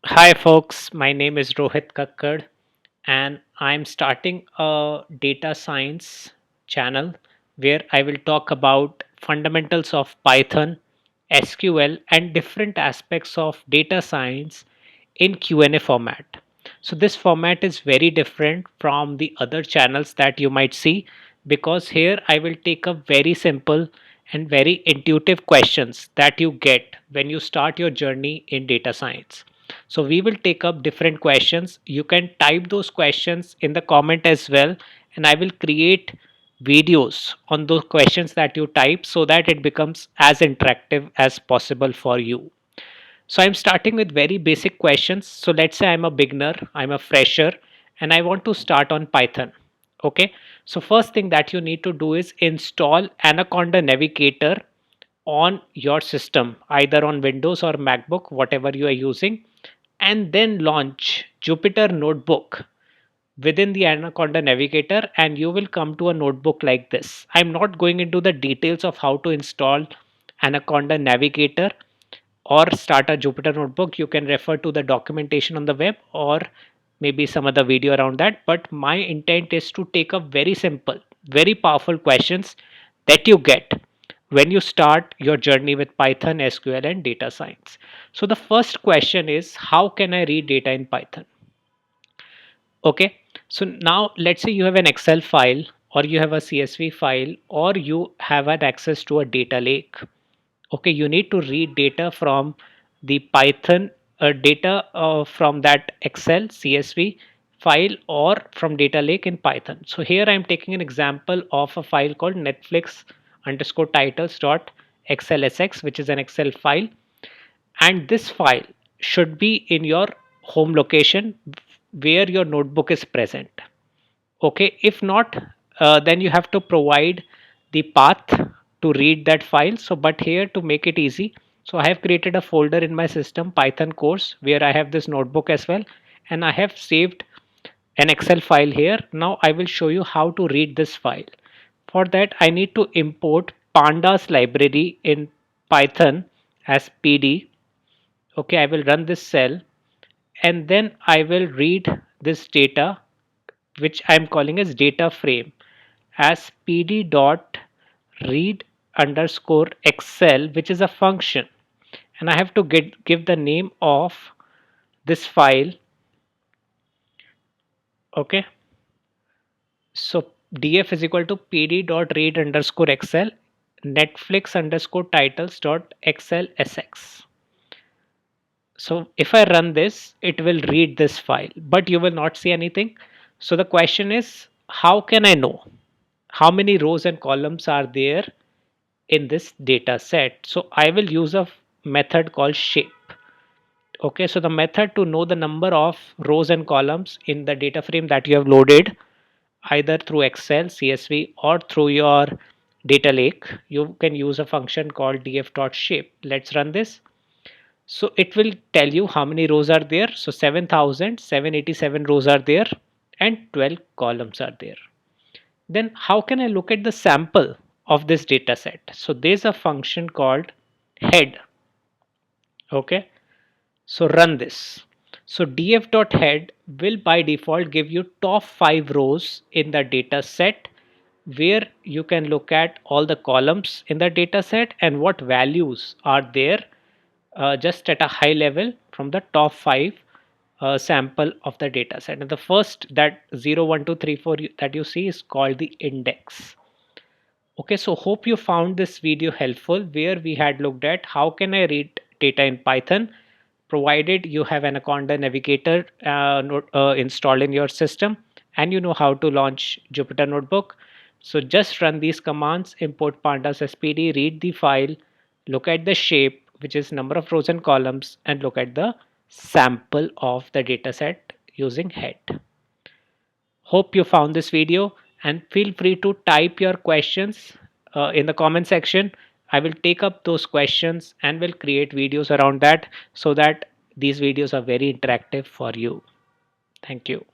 Hi folks, my name is Rohit Kakkad and I'm starting a data science channel where I will talk about fundamentals of Python, SQL and different aspects of data science in Q&A format. So this format is very different from the other channels that you might see because here I will take up very simple and very intuitive questions that you get when you start your journey in data science. So we will take up different questions. You can type those questions in the comment as well, and I will create videos on those questions that you type so that it becomes as interactive as possible for you. So I'm starting with very basic questions. So let's say I'm a beginner, I'm a fresher, and I want to start on Python. Okay. So first thing that you need to do is install Anaconda Navigator on your system, either on Windows or MacBook, whatever you are using, and then launch Jupyter Notebook within the Anaconda Navigator, and you will come to a notebook like this. I'm not going into the details of how to install Anaconda Navigator or start a Jupyter Notebook. You can refer to the documentation on the web or maybe some other video around that. But my intent is to take up very simple, very powerful questions that you get when you start your journey with Python, SQL, and data science. So the first question is, how can I read data in Python? Okay, so now let's say you have an Excel file or you have a CSV file or you have an access to a data lake. Okay, you need to read data from the Python data from that Excel CSV file or from data lake in Python. So here I'm taking an example of a file called Netflix underscore titles dot xlsx, which is an Excel file, and this file should be in your home location where your notebook is present. Okay, if not, then you have to provide the path to read that file. So but here, to make it easy, so I have created a folder in my system, Python course, where I have this notebook as well, and I have saved an Excel file here. Now I will show you how to read this file. For that I need to import Pandas library in Python as PD. Okay, I will run this cell and then I will read this data, which I'm calling as data frame, as pd dot read underscore excel, which is a function, and I have to give the name of this file. Okay, so df is equal to pd dot read underscore excel netflix underscore titles dot xlsx. So if I run this, it will read this file, but you will not see anything. So the question is, how can I know how many rows and columns are there in this data set? So I will use a method called shape. Okay, so the method to know the number of rows and columns in the data frame that you have loaded, either through Excel, CSV, or through your data lake, you can use a function called df.shape. Let's run this. So it will tell you how many rows are there. So 7,787 rows are there and 12 columns are there. Then how can I look at the sample of this data set? So there's a function called head. Okay, so run this. So df.head will by default give you top 5 rows in the data set, where you can look at all the columns in the data set and what values are there, just at a high level from the top 5 sample of the data set. And the first, that 0 1 2 3 4 that you see, is called the index. Okay, so hope you found this video helpful, where we had looked at how can I read data in Python, provided you have Anaconda Navigator installed in your system and you know how to launch Jupyter Notebook. So just run these commands: import pandas spd, read the file, look at the shape, which is number of rows and columns, and look at the sample of the dataset using head. Hope you found this video, and feel free to type your questions in the comment section. I will take up those questions and will create videos around that, so that these videos are very interactive for you. Thank you.